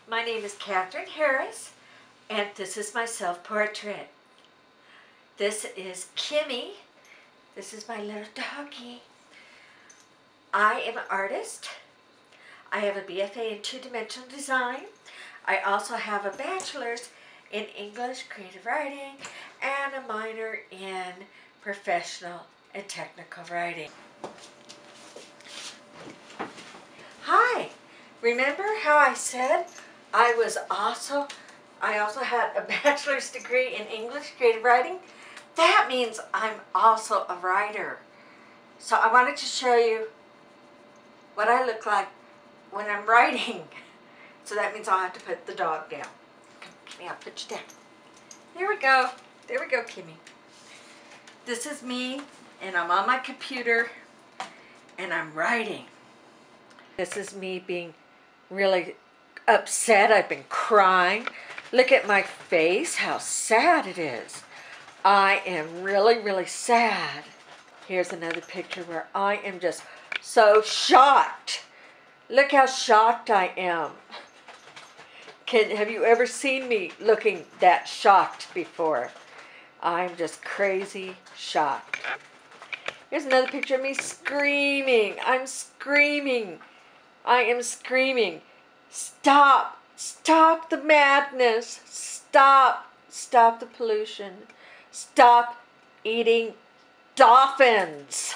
My name is Catherine Harris, and this is my self-portrait. This is Kimmy. This is my little doggie. I am an artist. I have a BFA in two-dimensional design. I also have a bachelor's in English creative writing and a minor in professional and technical writing. Hi! Remember how I said I also had a bachelor's degree in English creative writing? That means I'm also a writer. So I wanted to show you what I look like when I'm writing. So that means I'll have to put the dog down. Kimmy, I'll put you down. There we go. There we go, Kimmy. This is me, and I'm on my computer, and I'm writing. This is me being really upset. I've been crying. Look at my face, how sad it is. I am really, really sad. Here's another picture where I am just so shocked. Look how shocked I am. Have you ever seen me looking that shocked before? I'm just crazy shocked. Here's another picture of me screaming. I'm screaming. I am screaming. Stop! Stop the madness! Stop! Stop the pollution! Stop eating dolphins!